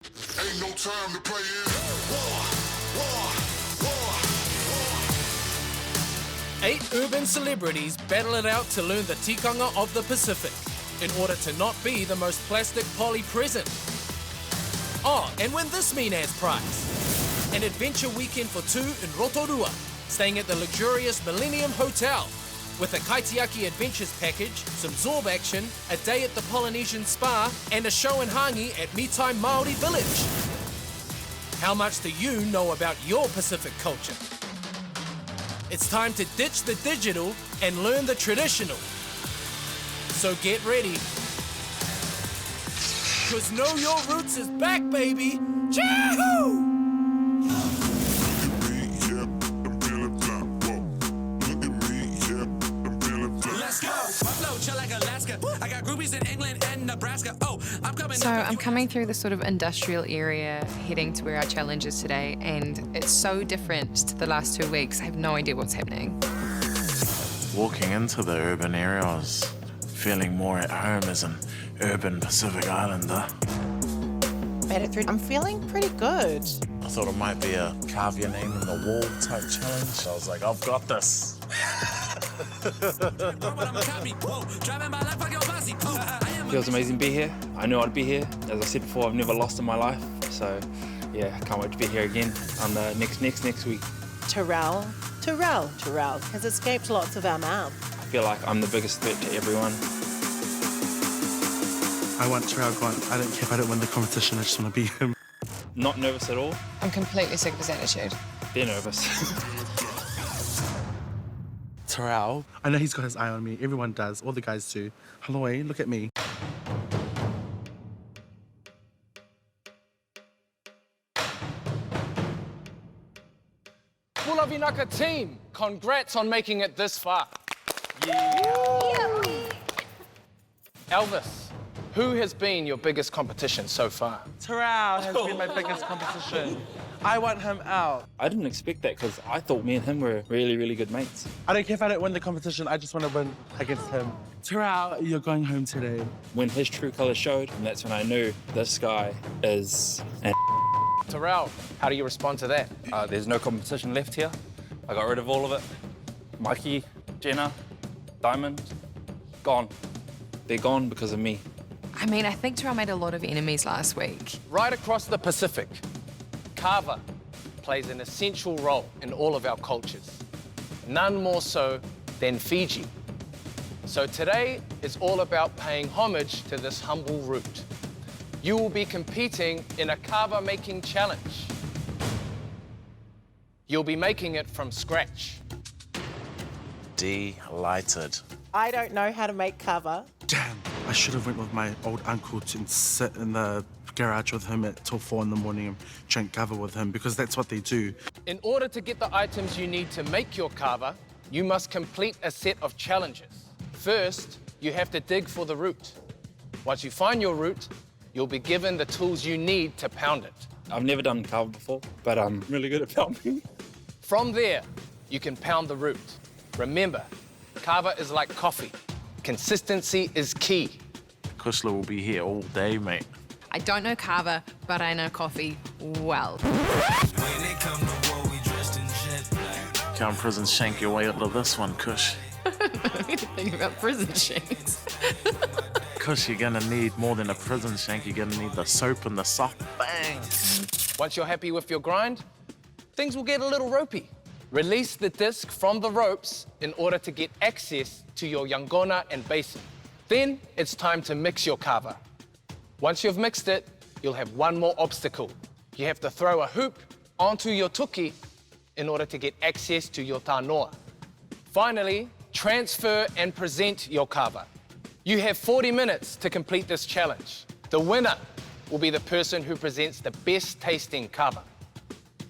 Ain't no time to play in. War, war, war, war. 8 urban celebrities battle it out to learn the tikanga of the Pacific in order to not be the most plastic poly present. Oh, and win this mean-ass prize. An adventure weekend for 2 in Rotorua, staying at the luxurious Millennium Hotel with a Kaitiaki Adventures package, some Zorb action, a day at the Polynesian Spa, and a show in Hangi at Me Time Māori Village. How much do you know about your Pacific culture? It's time to ditch the digital and learn the traditional. So get ready. 'Cause Know Your Roots is back, baby! Chahoo! So I'm coming through this sort of industrial area, heading to where our challenge is today, and it's so different to the last 2 weeks. I have no idea what's happening. Walking into the urban area, I was feeling more at home as an urban Pacific Islander. Made it through. I'm feeling pretty good. I thought it might be a carve your name in the wall type challenge. I was like, I've got this. Feels amazing to be here. I knew I'd be here. As I said before, I've never lost in my life. So, yeah, I can't wait to be here again on the next week. Terrell has escaped lots of our mouths. I feel like I'm the biggest threat to everyone. I want Terrell gone. I don't care if I don't win the competition. I just want to beat him. Not nervous at all. I'm completely sick of his attitude. They're nervous. Terrell, I know he's got his eye on me. Everyone does. All the guys do. Haloi, look at me. Bula Vinaka team, congrats on making it this far. Elvis, who has been your biggest competition so far? Terrell has been my biggest competition. I want him out. I didn't expect that because I thought me and him were really, really good mates. I don't care if I don't win the competition. I just want to win against him. Terrell, you're going home today. When his true colours showed, and that's when I knew this guy is an Terrell, how do you respond to that? There's no competition left here. I got rid of all of it. Mikey, Jenna, Diamond, gone. They're gone because of me. I mean, I think Terrell made a lot of enemies last week. Right across the Pacific, Kava plays an essential role in all of our cultures, none more so than Fiji. So today is all about paying homage to this humble root. You will be competing in a Kava making challenge. You'll be making it from scratch. Delighted. I don't know how to make cover. Damn, I should have went with my old uncle to sit in the garage with him till 4 in the morning and drink kava with him, because that's what they do. In order to get the items you need to make your kava, you must complete a set of challenges. First, you have to dig for the root. Once you find your root, you'll be given the tools you need to pound it. I've never done Kava before, but I'm really good at pounding. From there, you can pound the root. Remember, kava is like coffee. Consistency is key. Kushla will be here all day, mate. I don't know Kava, but I know coffee well. Can't prison shank your way out of this one, Kush. I don't know anything about prison shanks. Kush, you're gonna need more than a prison shank. You're gonna need the soap and the soft bang. Once you're happy with your grind, things will get a little ropey. Release the disc from the ropes in order to get access to your yangona and basin. Then it's time to mix your kava. Once you've mixed it, you'll have one more obstacle. You have to throw a hoop onto your tuki in order to get access to your tanoa. Finally, transfer and present your kava. You have 40 minutes to complete this challenge. The winner will be the person who presents the best tasting kava.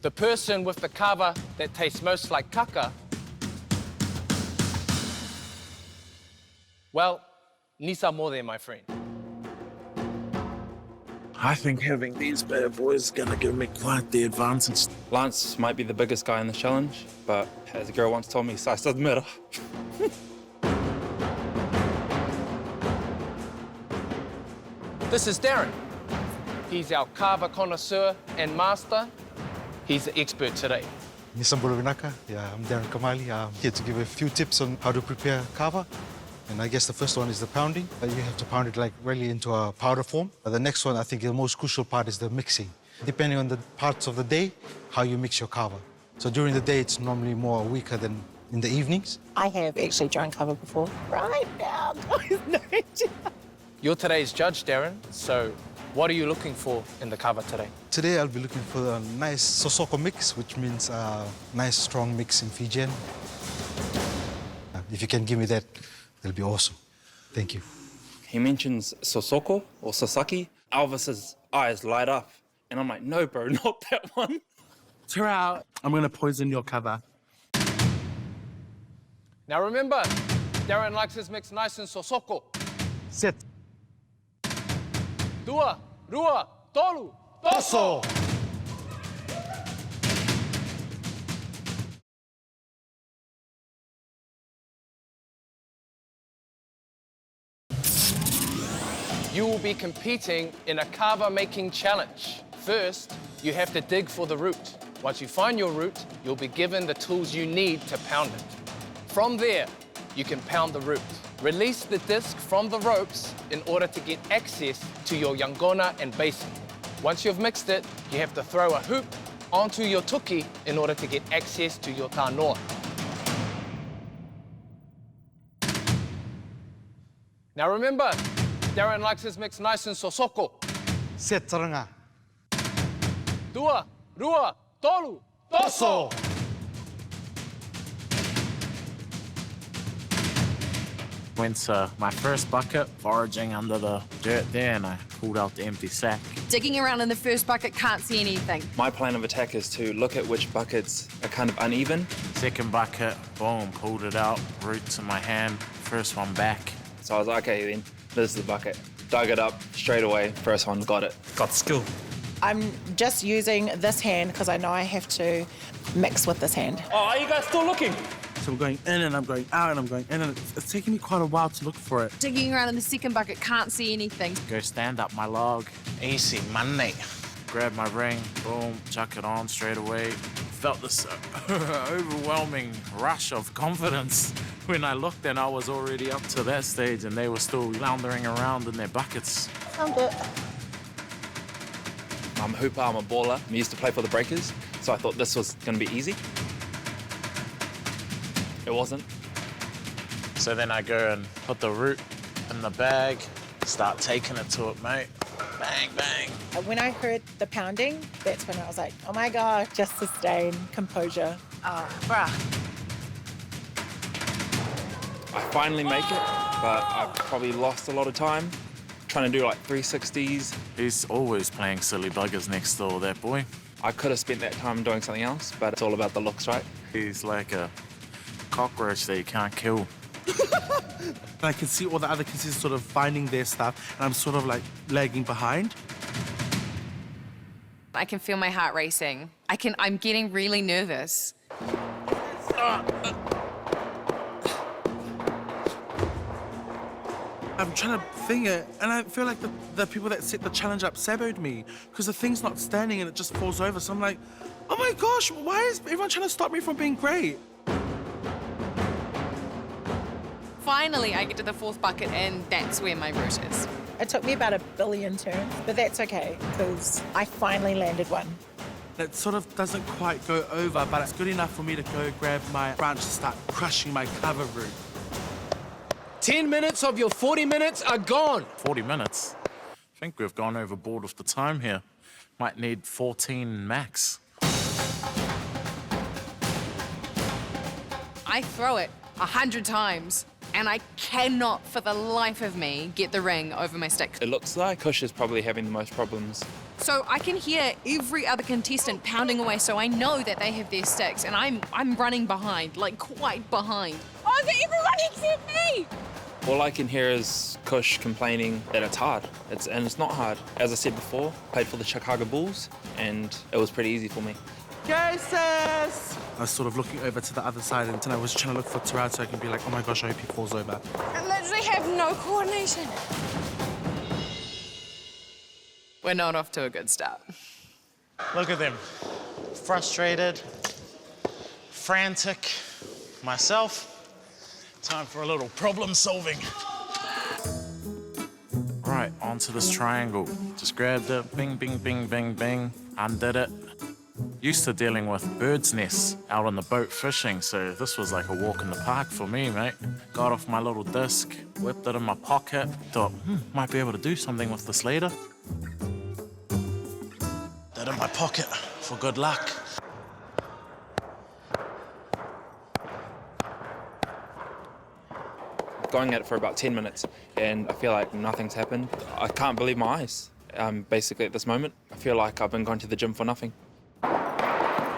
The person with the kava that tastes most like kaka, well, Nisa Mode, my friend. I think having these bad boys is gonna give me quite the advantage. Lance might be the biggest guy in the challenge, but as a girl once told me, size doesn't matter. This is Darren. He's our Kava connoisseur and master. He's the expert today. Nisam Bula. Yeah, I'm Darren Kamali. I'm here to give a few tips on how to prepare kava. And I guess the first one is the pounding. You have to pound it like really into a powder form. The next one, I think the most crucial part is the mixing. Depending on the parts of the day, how you mix your kava. So during the day, it's normally more weaker than in the evenings. I have actually drunk Kava before. Right now, guys, no joke. You're today's judge, Darren. So what are you looking for in the Kava today? Today, I'll be looking for a nice sosoko mix, which means a nice strong mix in Fijian. If you can give me that, that'll be awesome. Thank you. He mentions sosoko or sasaki. Alvis's eyes light up. And I'm like, no, bro, not that one. Terrell, I'm going to poison your cover. Now remember, Darren likes his mix nice and sosoko. Set. Dua, rua, tolu, toso. You will be competing in a kava making challenge. First, you have to dig for the root. Once you find your root, you'll be given the tools you need to pound it. From there, you can pound the root. Release the disc from the ropes in order to get access to your yangona and basin. Once you've mixed it, you have to throw a hoop onto your tuki in order to get access to your tanoa. Now remember, Darren likes his mix nice and sosoko. Set taranga. Dua, rua, tolu, toso. Went to my first bucket, foraging under the dirt there, and I pulled out the empty sack. Digging around in the first bucket, can't see anything. My plan of attack is to look at which buckets are kind of uneven. Second bucket, boom, pulled it out, roots in my hand, first one back. So I was like, okay, then this is the bucket. Dug it up straight away, first one, got it. Got skill. I'm just using this hand because I know I have to mix with this hand. Oh, are you guys still looking? So I'm going in and I'm going out and I'm going in, and it's taking me quite a while to look for it. Digging around in the second bucket, can't see anything. Go stand up my log. Easy money. Grab my ring, boom, chuck it on straight away. Felt this overwhelming rush of confidence when I looked, and I was already up to that stage and they were still floundering around in their buckets. Found it. I'm a hooper, I'm a baller. I used to play for the Breakers, so I thought this was going to be easy. It wasn't. So then I go and put the root in the bag, start taking it to it, mate. Bang, bang. When I heard the pounding, that's when I was like, oh my God, just sustain, composure. Bruh. I finally make it, but I probably lost a lot of time trying to do like 360s. He's always playing silly buggers next door, that boy. I could have spent that time doing something else, but it's all about the looks, right? He's like a cockroach that you can't kill. And I can see all the other kids sort of finding their stuff, and I'm sort of like lagging behind. I can feel my heart racing. I'm getting really nervous. I'm trying to thing it, and I feel like the people that set the challenge up saboed me because the thing's not standing and it just falls over. So I'm like, oh my gosh, why is everyone trying to stop me from being great? Finally, I get to the fourth bucket, and that's where my root is. It took me about 1 billion turns, but that's okay because I finally landed one. It sort of doesn't quite go over, but it's good enough for me to go grab my branch and start crushing my cover root. 10 minutes of your 40 minutes are gone. 40 minutes? I think we've gone overboard with the time here. Might need 14 max. I throw it 100 times, and I cannot, for the life of me, get the ring over my stick. It looks like Kush is probably having the most problems. So I can hear every other contestant pounding away, so I know that they have their sticks, and I'm running behind, like quite behind. Oh, is it everyone except me? All I can hear is Kush complaining that it's hard. And it's not hard. As I said before, played for the Chicago Bulls, and it was pretty easy for me. I was sort of looking over to the other side, and then I was trying to look for Tarad so I can be like, oh my gosh, I hope he falls over. I literally have no coordination. We're not off to a good start. Look at them. Frustrated, frantic. Myself, time for a little problem solving. Right, onto this triangle. Just grabbed it, bing, bing, bing, bing, bing, undid it. Used to dealing with birds' nests out on the boat fishing, so this was like a walk in the park for me, mate. Got off my little disc, whipped it in my pocket, thought, might be able to do something with this later. Did it in my pocket for good luck. Going at it for about 10 minutes, and I feel like nothing's happened. I can't believe my eyes. Basically, at this moment, I feel like I've been going to the gym for nothing.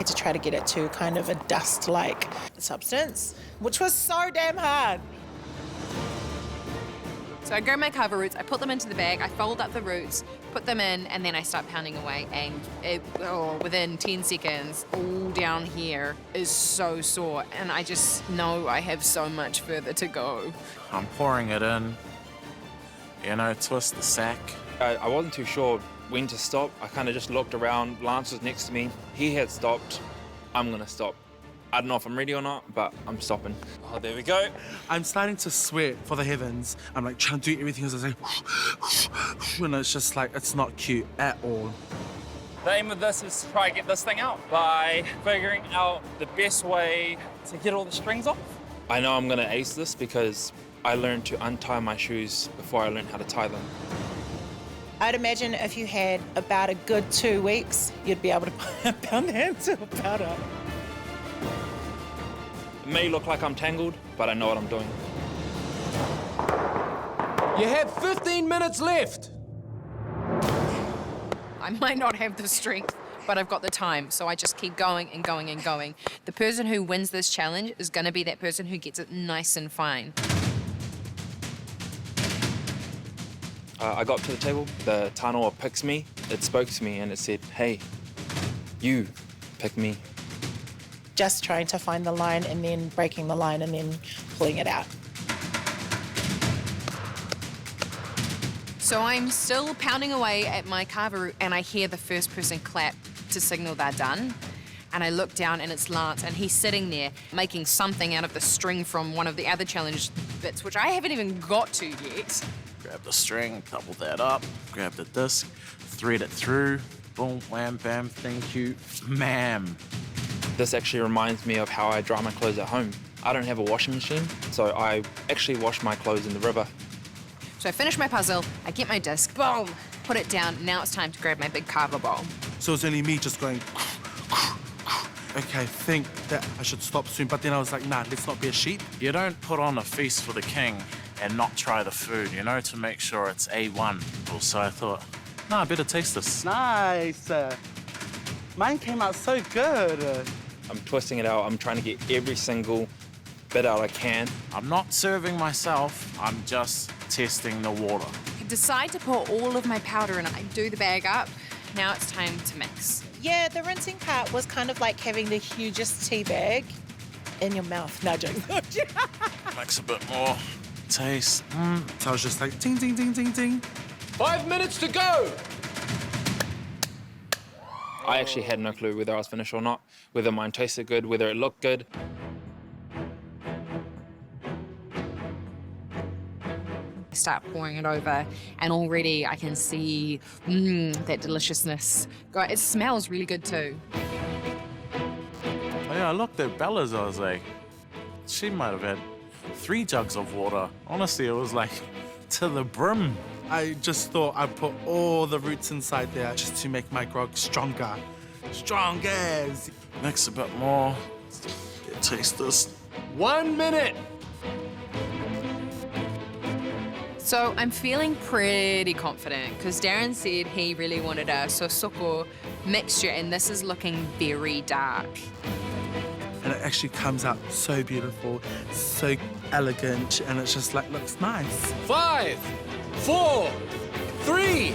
To try to get it to kind of a dust-like substance, which was so damn hard. So I grab my Kava roots, I put them into the bag, I fold up the roots, put them in, and then I start pounding away. And within 10 seconds, all down here is so sore. And I just know I have so much further to go. I'm pouring it in, you know, twist the sack. I wasn't too sure when to stop. I kind of just looked around. Lance was next to me. He had stopped. I'm gonna stop. I don't know if I'm ready or not, but I'm stopping. Oh, there we go. I'm starting to sweat for the heavens. I'm like trying to do everything as I say, and it's just like, it's not cute at all. The aim of this is to try and get this thing out by figuring out the best way to get all the strings off. I know I'm gonna ace this because I learned to untie my shoes before I learned how to tie them. I'd imagine if you had about a good 2 weeks, you'd be able to pound it into a powder. It may look like I'm tangled, but I know what I'm doing. You have 15 minutes left. I might not have the strength, but I've got the time, so I just keep going and going and going. The person who wins this challenge is gonna be that person who gets it nice and fine. I got to the table, the tanoa picks me, it spoke to me and it said, hey, you pick me. Just trying to find the line and then breaking the line and then pulling it out. So I'm still pounding away at my Kava root and I hear the first person clap to signal they're done. And I look down and it's Lance and he's sitting there making something out of the string from one of the other challenge bits, which I haven't even got to yet. Grab the string, double that up, grab the disc, thread it through, boom, wham, bam, thank you, ma'am. This actually reminds me of how I dry my clothes at home. I don't have a washing machine, so I actually wash my clothes in the river. So I finish my puzzle, I get my disc, boom, put it down. Now it's time to grab my big Kava bowl. So it's only me just going, okay, I think that I should stop soon. But then I was like, nah, let's not be a sheep. You don't put on a feast for the king and not try the food, you know, to make sure it's A1. So I thought, nah, I better taste this. Nice. Mine came out so good. I'm twisting it out, I'm trying to get every single bit out I can. I'm not serving myself, I'm just testing the water. I decide to pour all of my powder in. I do the bag up. Now it's time to mix. Yeah, the rinsing part was kind of like having the hugest tea bag in your mouth. No joke. Mix a bit more. Taste. So I was just like, ding, ding, ding, ding, ding. 5 minutes to go. I actually had no clue whether I was finished or not, whether mine tasted good, whether it looked good. I start pouring it over, and already I can see that deliciousness. God, it smells really good too. Oh, yeah, I looked at Bella's, I was like, she might have had 3 jugs of water. Honestly, it was like to the brim. I just thought I'd put all the roots inside there just to make my grog stronger. Stronger. Mix a bit more. Taste this. 1 minute. So I'm feeling pretty confident because Darren said he really wanted a sosoko mixture, and this is looking very dark. And it actually comes out so beautiful, so elegant, and it's just like, looks nice. 5, 4, 3,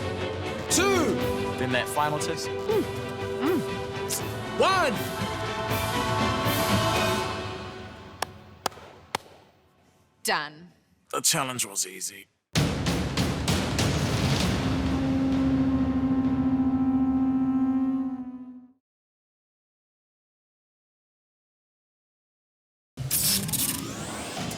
2, Then that final test. 1. Done. The challenge was easy.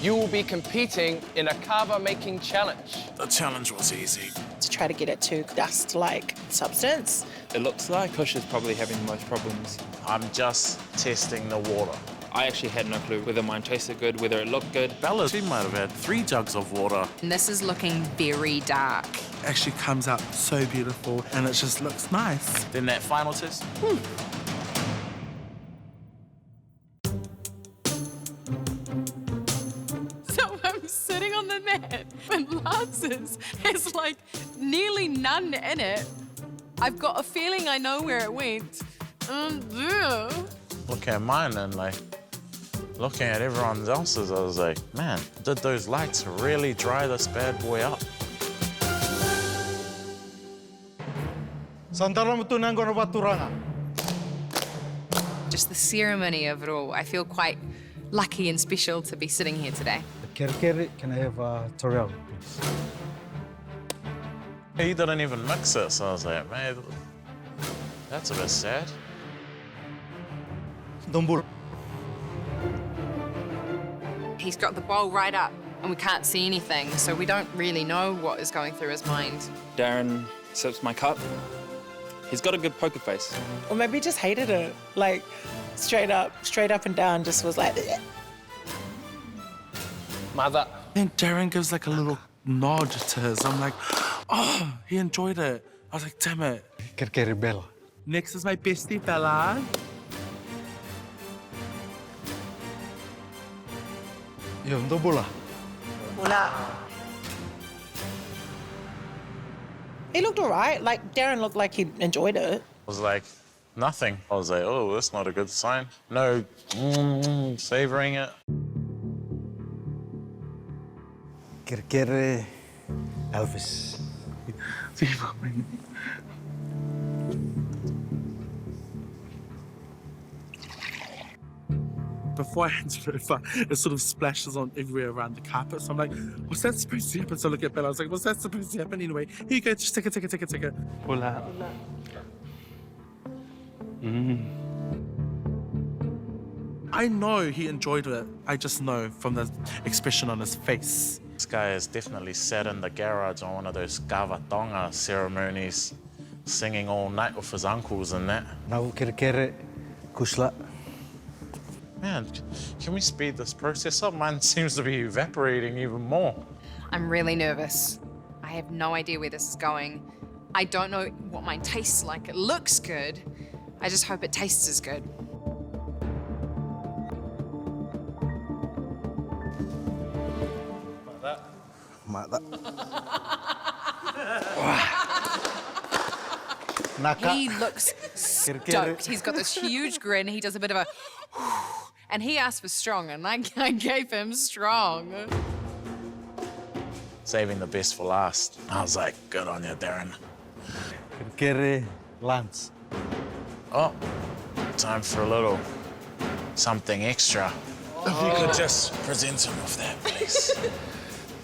you will be competing in a kava making challenge. The challenge was easy. To try to get it to dust-like substance. It looks like Kush is probably having the most problems. I'm just testing the water. I actually had no clue whether mine tasted good, whether it looked good. Bella, she might have had 3 jugs of water. And this is looking very dark. Actually comes out so beautiful and it just looks nice. Then that final test. So I'm sitting on the mat and Lance's has like nearly none in it. I've got a feeling I know where it went. Look at mine and like, looking at everyone else's, I was like, man, did those lights really dry this bad boy up? Just the ceremony of it all. I feel quite lucky and special to be sitting here today. Kere, can I have a Torel, please? He didn't even mix it, so I was like, man, that's a bit sad. Bula. He's got the bowl right up and we can't see anything, so we don't really know what is going through his mind. Darren sips my cup. He's got a good poker face. Or maybe he just hated it. Like, straight up and down, just was like, "Bleh." Mother. Then Darren gives like a little nod to his. I'm like, oh, he enjoyed it. I was like, damn it. Kere Bella. Next is my bestie, Bella. Yo, Bula. Bula. He looked all right. Like, Darren looked like he enjoyed it. It was like nothing. I was like, oh, that's not a good sign. No savoring it. Kere Elvis. Before I hand it over, it sort of splashes on everywhere around the carpet. So I'm like, what's that supposed to happen? So I look at Bella, I was like, what's that supposed to happen anyway? Here you go, just take it. Bula. I know he enjoyed it. I just know from the expression on his face. This guy has definitely sat in the garage on one of those Kava tonga ceremonies, singing all night with his uncles and that. Now Kere Kusla. Man, can we speed this process up? Mine seems to be evaporating even more. I'm really nervous. I have no idea where this is going. I don't know what mine tastes like. It looks good. I just hope it tastes as good. Mata. Naka. He looks stoked. He's got this huge grin. He does a bit of a and he asked for strong, and I gave him strong. Saving the best for last. I was like, good on you, Darren. Kere Lance. Oh, time for a little something extra. If you could just present him with that, please.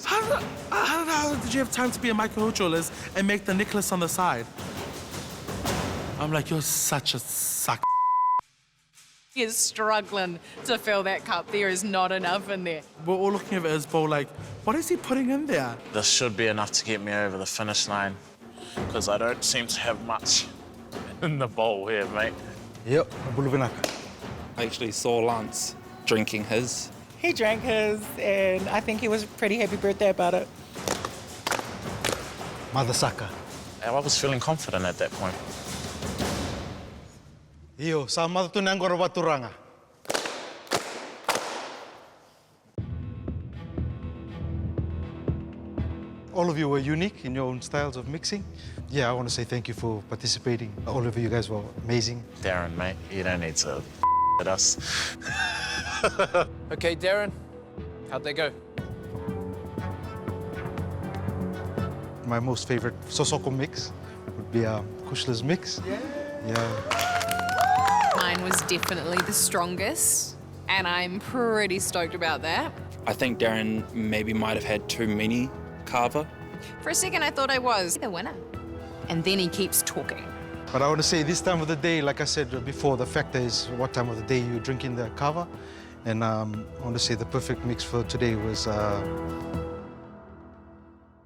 How did you have time to be a Michael Hojolas and make the necklace on the side? I'm like, you're such a suck. He is struggling to fill that cup. There is not enough in there. We're all looking at his bowl like, what is he putting in there? This should be enough to get me over the finish line, because I don't seem to have much in the bowl here, mate. Yep, Buluvinaka. I actually saw Lance drinking his. He drank his, and I think he was pretty happy birthday about it. Madasaka. I was feeling confident at that point. Iyo, sa matutunan ko rawaturanga. All of you were unique in your own styles of mixing. Yeah, I want to say thank you for participating. All of you guys were amazing. Darren, mate, you don't need to at us. Okay, Darren, how'd they go? My most favorite Sosoko mix would be Kushla's mix. Yeah. Mine was definitely the strongest, and I'm pretty stoked about that. I think Darren maybe might have had too many Kava. For a second, I thought I was the winner. And then he keeps talking. But I want to say this time of the day, like I said before, the factor is what time of the day you're drinking the kava. And I want to say the perfect mix for today was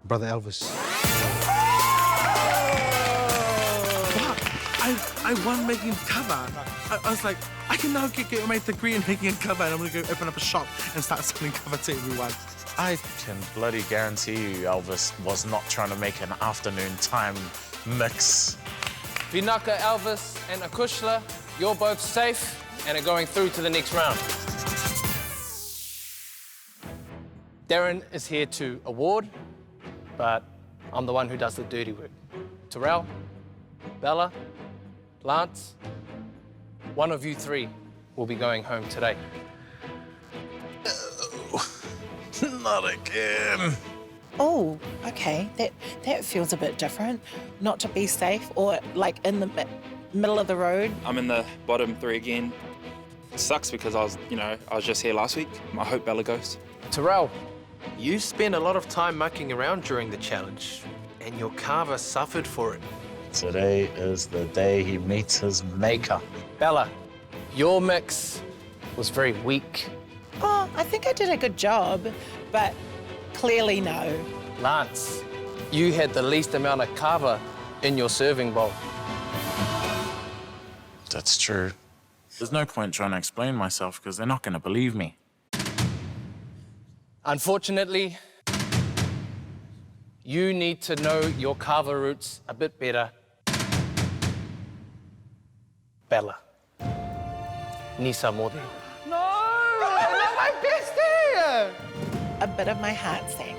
Brother Elvis. I won making Kava. I was like, I can now get my degree in making a Kava, and I'm gonna go open up a shop and start selling Kava to everyone. I can bloody guarantee you Elvis was not trying to make an afternoon time mix. Vinaka, Elvis, and Akushla, you're both safe and are going through to the next round. Darren is here to award, but I'm the one who does the dirty work. Terrell, Bella, Lance, one of you three will be going home today. Not again. Oh, okay. That feels a bit different. Not to be safe or like in the middle of the road. I'm in the bottom 3 again. It sucks because I was just here last week. I hope Bella goes. Terrell, you spent a lot of time mucking around during the challenge, and your Kava suffered for it. Today is the day he meets his maker. Bella, your mix was very weak. Oh, I think I did a good job, but clearly no. Lance, you had the least amount of Kava in your serving bowl. That's true. There's no point trying to explain myself because they're not going to believe me. Unfortunately, you need to know your Kava roots a bit better. Bella. Nisa Modi. A bit of my heart sank,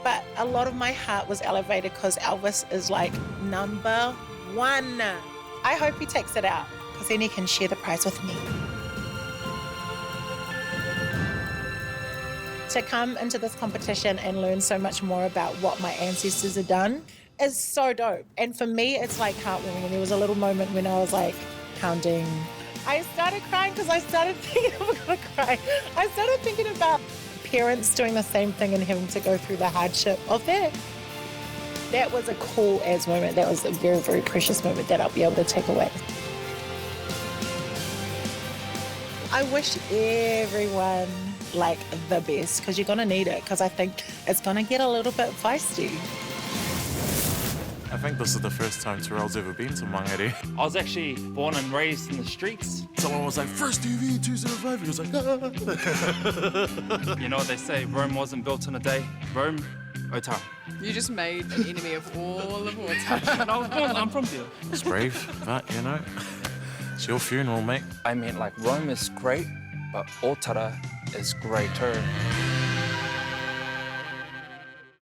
but a lot of my heart was elevated because Elvis is like #1. I hope he takes it out because then he can share the prize with me. To come into this competition and learn so much more about what my ancestors have done is so dope. And for me, it's like heartwarming. And there was a little moment when I was like pounding. I started crying because I started thinking, I'm gonna cry. I started thinking about parents doing the same thing and having to go through the hardship of that. That was a cool as moment. That was a very, very precious moment that I'll be able to take away. I wish everyone like the best because you're gonna need it because I think it's gonna get a little bit feisty. I think this is the first time Terrell's ever been to Mangere. I was actually born and raised in the streets. Someone was like, first TV, 205. He was like, You know what they say, Rome wasn't built in a day. Rome, Ota. You just made an enemy of all of Ota. I'm from there. It's brave, but you know, it's your funeral, mate. I mean, like, Rome is great, but Otara is greater.